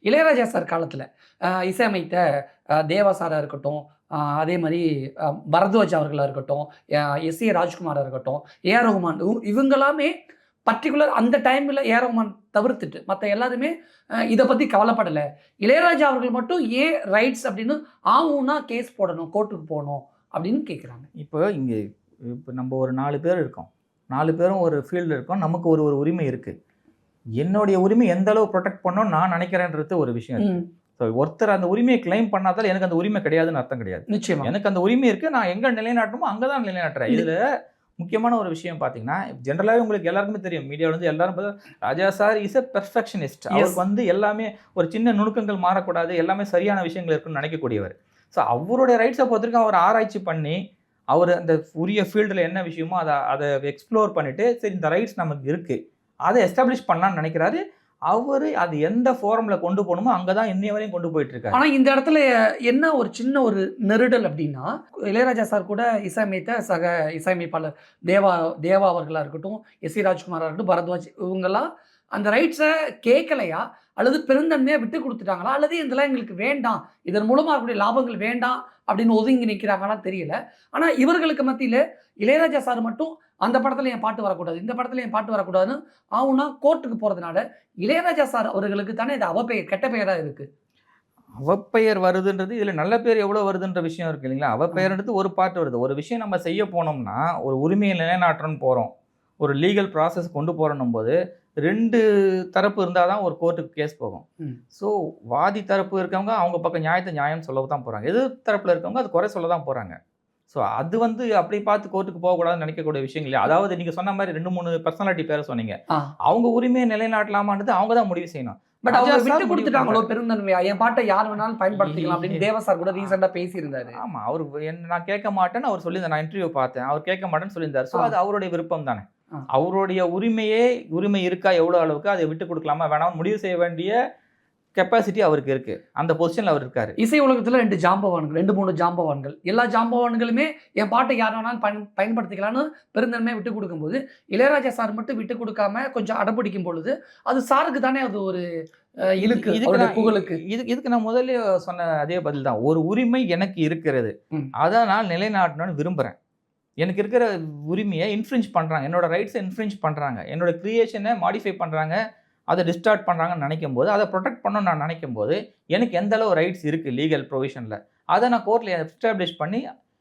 Ilaiyaraaja sir காலத்தில் இசையமைத்த தேவா சாராக இருக்கட்டும், அதே மாதிரி பரத்வாஜ் அவர்களாக இருக்கட்டும், எஸ் ஏ ராஜ்குமாராக இருக்கட்டும், ஏஆர் ரஹ்மான் இவங்களாமே பர்டிகுலர் அந்த டைமில் ஏஆர் ரஹ்மான் தவிர்த்துட்டு மற்ற எல்லாருமே இதை பற்றி கவலைப்படலை. இளையராஜா அவர்கள் மட்டும் ஏன் ரைட்ஸ் அப்படின்னு ஆகும்னா கேஸ் போடணும், கோர்ட்டுக்கு போகணும் அப்படின்னு கேட்குறாங்க. இப்போ நம்ம ஒரு 4 பேர் இருக்கோம், 4 பேரும் ஒரு ஃபீல்டில் இருக்கோம், நமக்கு ஒரு ஒரு உரிமை இருக்குது. என்னுடைய உரிமை எந்த அளவு ப்ரொடெக்ட் பண்ணோம் நான் நினைக்கிறேன்றது ஒரு விஷயம் இருக்குது. ஸோ ஒருத்தர் அந்த உரிமையை கிளைம் பண்ணாதால் எனக்கு அந்த உரிமை கிடையாதுன்னு அர்த்தம் கிடையாது. நிச்சயமா எனக்கு அந்த உரிமை இருக்குது, நான் எங்கே நிலைநாட்டணுமோ அங்கே தான் நிலைநாட்டுறேன். இதில் முக்கியமான ஒரு விஷயம் பார்த்தீங்கன்னா, ஜென்ரலாகவே உங்களுக்கு எல்லாருக்குமே தெரியும், மீடியாவில் வந்து எல்லாரும் ராஜா சார் இஸ் எ பெர்ஃபெக்ஷனிஸ்ட். அவருக்கு வந்து எல்லாமே ஒரு சின்ன நுணுக்கங்கள் மாறக்கூடாது, எல்லாமே சரியான விஷயங்கள் இருக்குன்னு நினைக்கக்கூடியவர். ஸோ அவருடைய ரைட்ஸை பொறுத்திருக்கும் அவர் ஆராய்ச்சி பண்ணி அவர் அந்த உரிய ஃபீல்டில் என்ன விஷயமோ அதை எக்ஸ்ப்ளோர் பண்ணிவிட்டு சரி இந்த ரைட்ஸ் நமக்கு இருக்குது அதை எஸ்டாப்ளிஷ் பண்ணலான்னு நினைக்கிறாரு. அவர் அது எந்த ஃபோரமில் கொண்டு போகணுமோ அங்கே தான் இன்னைய வரையும் கொண்டு போயிட்டு இருக்காரு. ஆனால் இந்த இடத்துல என்ன ஒரு சின்ன ஒரு நெருடல் அப்படின்னா, இளையராஜா சார் கூட இசையமைத்த சக இசையமைப்பாளர் தேவா அவர்களாக இருக்கட்டும், எஸ் ஏ ராஜ்குமாராக இருக்கட்டும், பரத்வாஜ் இவங்கெல்லாம் அந்த ரைட்ஸை கேட்கலையா அல்லது பெருந்தன்மையாக விட்டு கொடுத்துட்டாங்களா அல்லது இதெல்லாம் எங்களுக்கு வேண்டாம், இதன் மூலமாக இருக்கக்கூடிய லாபங்கள் வேண்டாம் அப்படின்னு ஒதுங்கி நிற்கிறாங்களா தெரியல. ஆனால் இவர்களுக்கு மத்தியில் இளையராஜா சார் மட்டும் அந்த படத்தில் என் பாட்டு வரக்கூடாது, இந்த படத்தில் என் பாட்டு வரக்கூடாதுன்னு ஆகுனா கோர்ட்டுக்கு போகிறதுனால இளையராஜா சார் அவர்களுக்கு தானே இது அவப்பெயர், கெட்ட பெயராக இருக்குது. அவப்பெயர் வருதுன்றது இதில் நல்ல பேர் எவ்வளோ வருதுன்ற விஷயம் இருக்குது இல்லைங்களா. அவப்பெயர்ன்றது ஒரு பார்ட் வருது. ஒரு விஷயம் நம்ம செய்ய போனோம்னா, ஒரு உரிமையை நிலைநாட்டுறன்னு போகிறோம், ஒரு லீகல் ப்ராசஸ் கொண்டு போகிறோன்னும் போது 2 தரப்பு இருந்தால் தான் ஒரு கோர்ட்டுக்கு கேஸ் போகும். ஸோ வாதி தரப்பு இருக்கவங்க அவங்க பக்கம் நியாயம்னு சொல்ல தான் போகிறாங்க, எதிர் தரப்பில் இருக்கவங்க அது குறை சொல்ல தான் போகிறாங்க. ஸோ அது வந்து அப்படி பார்த்து கோர்ட்டுக்கு போகக்கூடாதுன்னு நினைக்கக்கூடிய விஷயம் இல்லையா. அதாவது நீங்கள் சொன்ன மாதிரி 2-3 பர்சனாலிட்டி பேரை சொன்னீங்க, அவங்க உரிமையை நிலைநாட்டலாமான்றது அவங்க தான் முடிவு செய்யணும். பட் அவங்க விட்டு கொடுத்துட்டாங்களோ பெருந்தன்மையா, என் பாட்டை யார் வேணாலும் பயன்படுத்திக்கலாம் அப்படின்னு தேவா சார் கூட ரீசெண்டா பேசியிருந்தாரு. ஆமாம், அவர் நான் கேட்க மாட்டேன்னு அவர் சொல்லியிருந்தார். நான் இன்டர்வியூ பார்த்தேன், அவர் கேட்க மாட்டேன்னு சொல்லியிருந்தார். ஸோ அது அவருடைய விருப்பம் தானே. அவருடைய உரிமை இருக்கா, எவ்வளோ அளவுக்கு அதை விட்டு கொடுக்கலாமா வேணாம் முடிவு செய்ய வேண்டிய கெப்பாசிட்டி அவருக்கு இருக்கு. அந்த பொசிஷனில் அவர் இருக்காரு. இசை உலகத்தில் 2-3 ஜாம்பவான்கள், எல்லா ஜாம்பவான்களுமே என் பாட்டை யார் வேணாலும் பயன்படுத்திக்கலான்னு பெருந்தன்மையை விட்டு கொடுக்கும்போது இளையராஜா சார் மட்டும் விட்டு கொடுக்காம கொஞ்சம் அடப்பிடிக்கும் பொழுது அது சாருக்கு தானே அது ஒரு இழுக்கு, புகழுக்கு. இதுக்கு நான் முதல்ல சொன்ன அதே பதில் தான். ஒரு உரிமை எனக்கு இருக்கிறது, அதை நான் நிலைநாட்டணும்னு விரும்புகிறேன். எனக்கு இருக்கிற உரிமையை இன்ஃப்ரிஞ்ச் பண்ணுறாங்க, என்னோட ரைட்ஸை இன்ஃப்ரிஞ்ச் பண்ணுறாங்க, என்னோட கிரியேஷனை மாடிஃபை பண்ணுறாங்க, அதை டிஸ்டார்ட் பண்ணுறாங்கன்னு நினைக்கும் போது, அதை ப்ரொடெக்ட் பண்ணணும்னு நான் நினைக்கும் போது எனக்கு எந்த அளவு ரைட்ஸ் இருக்குது லீகல் ப்ரொவிஷனில், அதை நான் கோர்ட்டில் எஸ்டாப்ளிஷ் பண்ணி